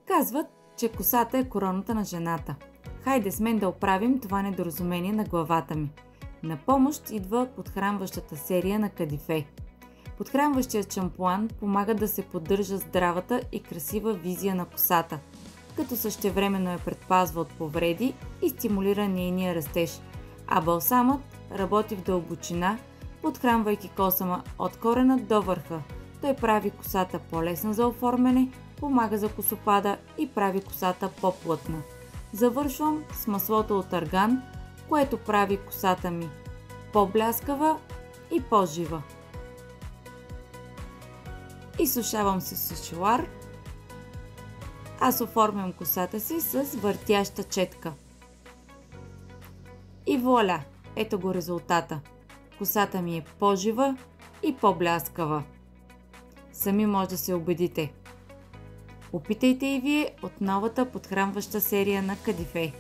Казват, че косата е короната на жената. Хайде с мен да оправим това недоразумение на главата ми. На помощ идва подхранващата серия на Кадифе. Подхранващият шампуан помага да се поддържа здравата и красива визия на косата, като същевременно я предпазва от повреди и стимулира нейния растеж, а балсамът работи в дълбочина, подхранвайки косама от корена до върха. Той прави косата по-лесна за оформяне, помага за косопада и прави косата по-плътна. Завършвам с маслото от арган, което прави косата ми по-бляскава и по-жива. Изсушавам се с шуар. Аз оформям косата си с въртяща четка. И вуаля! Ето го резултата. Косата ми е по-жива и по-бляскава. Сами може да се убедите. Опитайте и вие от новата подхранваща серия на Кадифе.